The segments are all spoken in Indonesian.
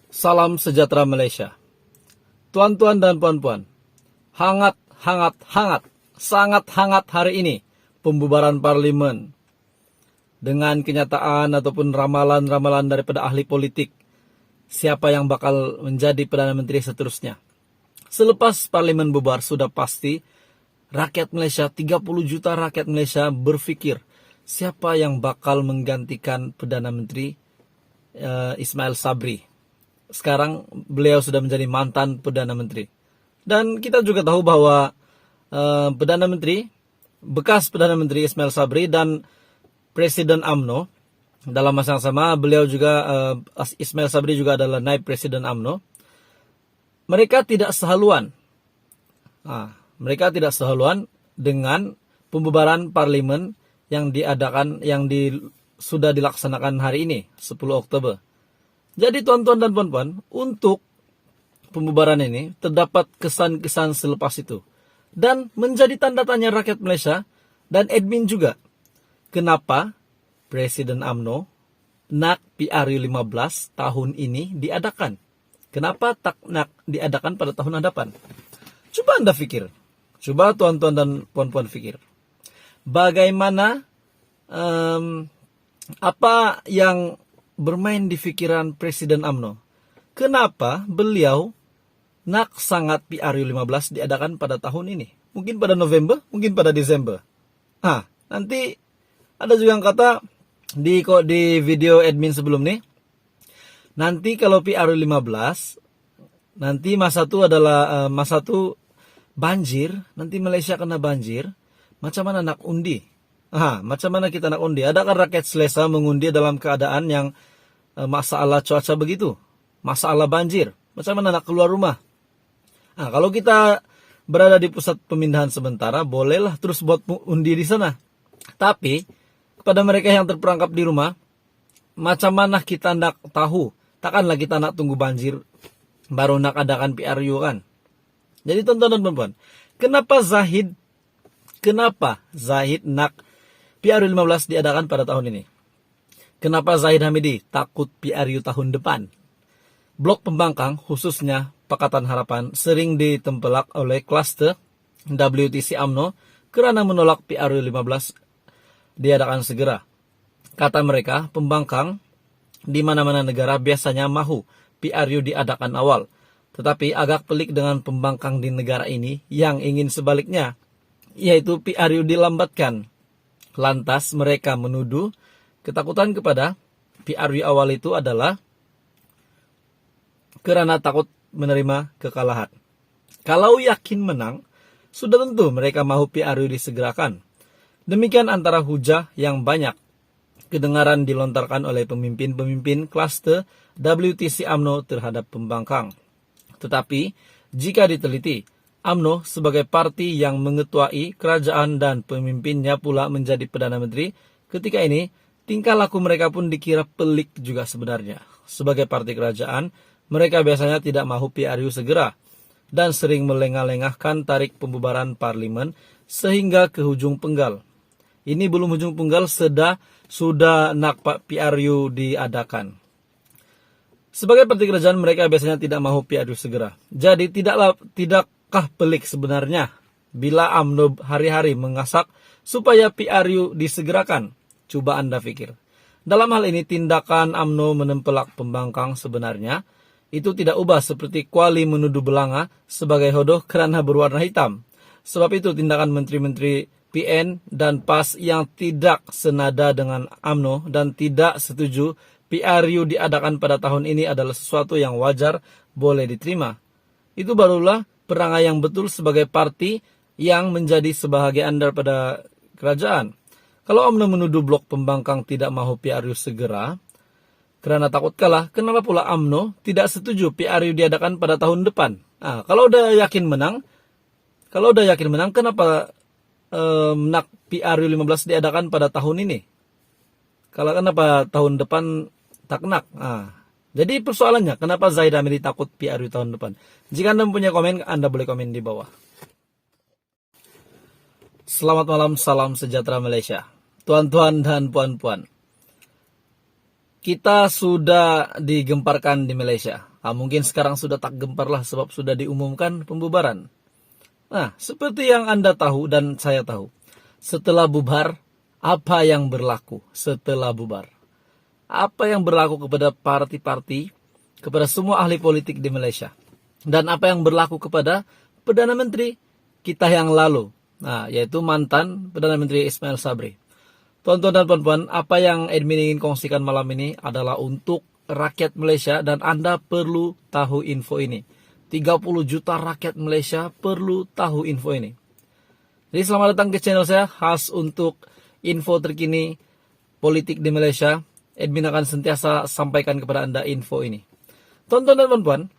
Salam sejahtera Malaysia. Tuan-tuan dan puan-puan, hangat, sangat hangat hari ini pembubaran parlimen. Dengan kenyataan ataupun ramalan-ramalan daripada ahli politik, siapa yang bakal menjadi Perdana Menteri seterusnya. Selepas parlimen bubar sudah pasti, rakyat Malaysia, 30 juta rakyat Malaysia berfikir, siapa yang bakal menggantikan Perdana Menteri Ismail Sabri. Sekarang beliau sudah menjadi mantan Perdana Menteri. Dan kita juga tahu bahwa bekas Perdana Menteri Ismail Sabri dan Presiden UMNO, dalam masa yang sama beliau juga, Ismail Sabri juga adalah naib Presiden UMNO, mereka tidak sehaluan. Mereka tidak sehaluan dengan pembubaran parlimen yang sudah dilaksanakan hari ini, 10 Oktober. Jadi tuan-tuan dan puan-puan, untuk pembubaran ini terdapat kesan-kesan selepas itu. Dan menjadi tanda tanya rakyat Malaysia dan admin juga. Kenapa Presiden UMNO nak PRU 15 tahun ini diadakan? Kenapa tak nak diadakan pada tahun hadapan? Coba Anda fikir. Coba tuan-tuan dan puan-puan fikir. Bagaimana apa yang bermain di pikiran Presiden UMNO? Kenapa beliau nak sangat PRU 15 diadakan pada tahun ini? Mungkin pada November, mungkin pada Desember. Nanti ada juga yang kata di video admin sebelum nih, nanti kalau PRU 15, nanti masa itu adalah masa itu banjir, nanti Malaysia kena banjir, macam mana nak undi? Macam mana kita nak undi? Adakah rakyat selesa mengundi dalam keadaan yang masalah cuaca begitu? Masalah banjir? Macam mana nak keluar rumah? Kalau kita berada di pusat pemindahan sementara, bolehlah terus buat undi di sana. Tapi, kepada mereka yang terperangkap di rumah, macam mana kita nak tahu? Takkanlah kita nak tunggu banjir, baru nak adakan PRU kan? Jadi tonton dan perempuan, kenapa Zahid nak PRU 15 diadakan pada tahun ini? Kenapa Zahid Hamidi takut PRU tahun depan? Blok Pembangkang, khususnya Pakatan Harapan, sering ditempelak oleh kluster WTC UMNO kerana menolak PRU 15 diadakan segera. Kata mereka, pembangkang di mana-mana negara biasanya mahu PRU diadakan awal. Tetapi agak pelik dengan pembangkang di negara ini yang ingin sebaliknya, yaitu PRU dilambatkan. Lantas mereka menuduh ketakutan kepada PRU awal itu adalah kerana takut menerima kekalahan. Kalau yakin menang, sudah tentu mereka mahu PRU disegerakan. Demikian antara hujah yang banyak kedengaran dilontarkan oleh pemimpin-pemimpin kluster WTC UMNO terhadap pembangkang. Tetapi, jika diteliti, UMNO sebagai parti yang mengetuai kerajaan dan pemimpinnya pula menjadi Perdana Menteri, ketika ini tingkah laku mereka pun dikira pelik juga sebenarnya. Sebagai parti kerajaan, mereka biasanya tidak mahu PRU segera dan sering melengah-lengahkan tarik pembubaran parlimen sehingga ke hujung penggal. Ini belum hujung penggal, sudah nak PRU diadakan. Sebagai parti kerajaan, mereka biasanya tidak mahu PRU segera. Jadi tidakkah pelik sebenarnya bila UMNO hari-hari mengasak supaya PRU disegerakan? Coba Anda pikir. Dalam hal ini tindakan UMNO menempelak pembangkang sebenarnya itu tidak ubah seperti Kuali menuduh Belanga sebagai hodoh kerana berwarna hitam. Sebab itu tindakan menteri-menteri PN dan PAS yang tidak senada dengan UMNO dan tidak setuju PRU diadakan pada tahun ini adalah sesuatu yang wajar, boleh diterima. Itu barulah perangai yang betul sebagai parti yang menjadi sebahagian daripada kerajaan. Kalau UMNO menuduh blok pembangkang tidak mahu PRU segera, kerana takut kalah, kenapa pula UMNO tidak setuju PRU diadakan pada tahun depan? Kalau udah yakin menang, kenapa nak PRU 15 diadakan pada tahun ini? Kalau kenapa tahun depan tak nak? Jadi persoalannya, kenapa Zahid Hamidi takut PRU tahun depan? Jika Anda mempunyai komen, Anda boleh komen di bawah. Selamat malam, salam sejahtera Malaysia. Tuan-tuan dan puan-puan, kita sudah digemparkan di Malaysia. Mungkin sekarang sudah tak gempar lah sebab sudah diumumkan pembubaran. Nah, seperti yang Anda tahu dan saya tahu, setelah bubar, apa yang berlaku setelah bubar? Apa yang berlaku kepada parti-parti, kepada semua ahli politik di Malaysia? Dan apa yang berlaku kepada Perdana Menteri kita yang lalu, yaitu mantan Perdana Menteri Ismail Sabri. Tuan-tuan dan puan-puan, apa yang admin ingin kongsikan malam ini adalah untuk rakyat Malaysia dan Anda perlu tahu info ini. 30 juta rakyat Malaysia perlu tahu info ini. Jadi selamat datang ke channel saya, khas untuk info terkini politik di Malaysia. Admin akan sentiasa sampaikan kepada Anda info ini. Tuan-tuan dan puan-puan,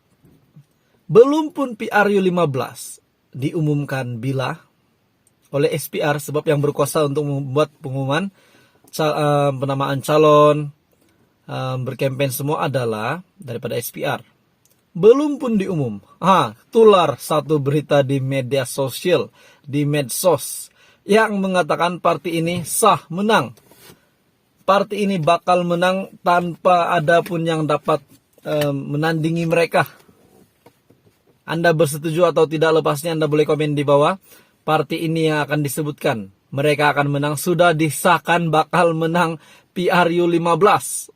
belum pun PRU 15 diumumkan bila oleh SPR, sebab yang berkuasa untuk membuat pengumuman penamaan calon, berkempen semua adalah daripada SPR. Belum pun diumum, tular satu berita di media sosial, di medsos, yang mengatakan parti ini sah menang. Parti ini bakal menang tanpa ada pun yang dapat menandingi mereka. Anda bersetuju atau tidak, lepasnya Anda boleh komen di bawah. Parti ini yang akan disebutkan, mereka akan menang, sudah disahkan bakal menang PRU 15.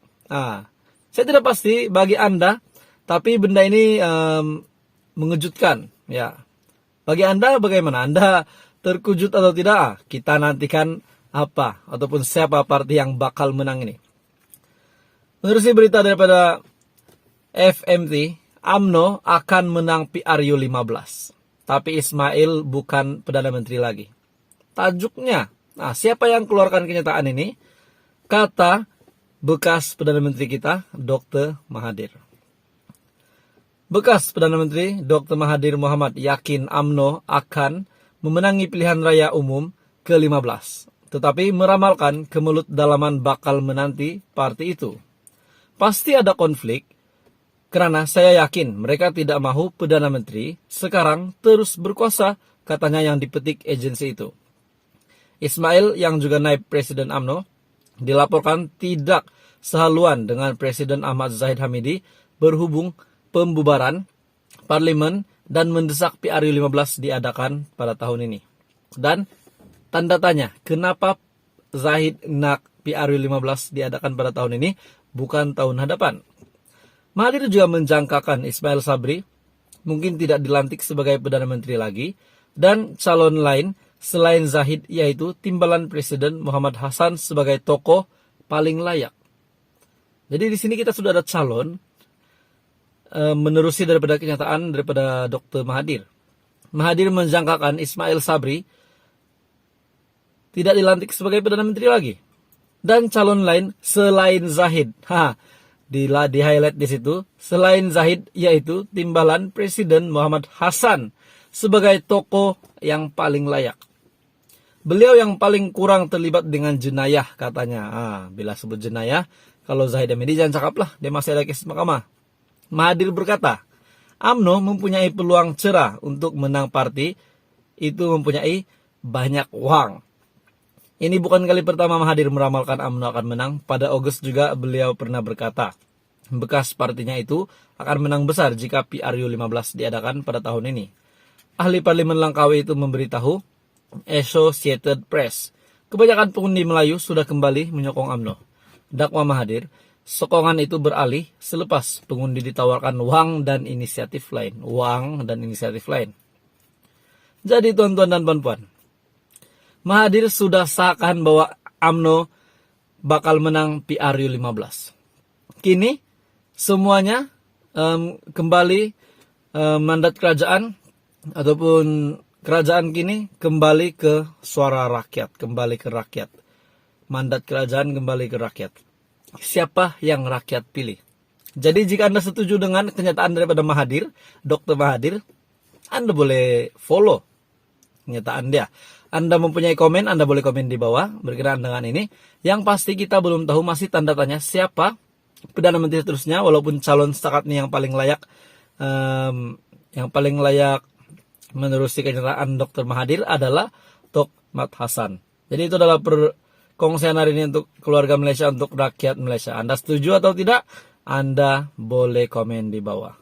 Saya tidak pasti bagi Anda, tapi benda ini mengejutkan. Ya, bagi Anda bagaimana? Anda terkejut atau tidak? Kita nantikan apa ataupun siapa parti yang bakal menang ini. Menerusi berita daripada FMT, UMNO akan menang PRU 15. Tapi Ismail bukan Perdana Menteri lagi. Tajuknya, siapa yang keluarkan kenyataan ini? Kata bekas Perdana Menteri kita, Dr. Mahathir. Bekas Perdana Menteri Dr. Mahathir Mohamad yakin UMNO akan memenangi pilihan raya umum ke-15. Tetapi meramalkan kemelut dalaman bakal menanti parti itu. Pasti ada konflik, karena saya yakin mereka tidak mahu Perdana Menteri sekarang terus berkuasa, katanya yang dipetik agensi itu. Ismail yang juga naib Presiden UMNO dilaporkan tidak sehaluan dengan Presiden Ahmad Zahid Hamidi berhubung pembubaran parlimen dan mendesak PRU 15 diadakan pada tahun ini. Dan tanda tanya, kenapa Zahid nak PRU 15 diadakan pada tahun ini, bukan tahun hadapan? Mahathir juga menjangkakan Ismail Sabri mungkin tidak dilantik sebagai Perdana Menteri lagi, dan calon lain selain Zahid yaitu timbalan Presiden Muhammad Hassan sebagai tokoh paling layak. Jadi di sini kita sudah ada calon menerusi daripada kenyataan daripada Dr. Mahathir. Mahathir menjangkakan Ismail Sabri tidak dilantik sebagai Perdana Menteri lagi. Dan calon lain selain Zahid. Di-highlight di situ. Selain Zahid yaitu timbalan Presiden Muhammad Hassan sebagai tokoh yang paling layak. Beliau yang paling kurang terlibat dengan jenayah katanya. Bila sebut jenayah, kalau Zahid Hamidi jangan cakap lah, dia masih ada kes mahkamah. Mahathir berkata, UMNO mempunyai peluang cerah untuk menang parti itu mempunyai banyak uang. Ini bukan kali pertama Mahathir meramalkan UMNO akan menang. Pada Agustus juga beliau pernah berkata, bekas partinya itu akan menang besar jika PRU 15 diadakan pada tahun ini. Ahli Parlimen Langkawi itu memberitahu Associated Press, kebanyakan pengundi Melayu sudah kembali menyokong UMNO. Dakwa Mahathir, sokongan itu beralih selepas pengundi ditawarkan uang dan inisiatif lain. Jadi tuan-tuan dan puan-puan, Mahathir sudah sahkan bahwa UMNO bakal menang PRU 15. Kini semuanya kembali mandat kerajaan ataupun kerajaan kini kembali ke suara rakyat, kembali ke rakyat. Mandat kerajaan kembali ke rakyat. Siapa yang rakyat pilih? Jadi jika Anda setuju dengan kenyataan daripada Mahathir, Dr. Mahathir, Anda boleh follow kenyataan dia. Anda mempunyai komen, Anda boleh komen di bawah berkenaan dengan ini. Yang pasti kita belum tahu, masih tanda tanya siapa Perdana Menteri seterusnya, walaupun calon setakat ini yang paling layak menerusi kenyataan Dr. Mahathir adalah Tok Mat Hassan. Jadi itu adalah Kongsian hari ini untuk keluarga Malaysia, untuk rakyat Malaysia. Anda setuju atau tidak? Anda boleh komen di bawah.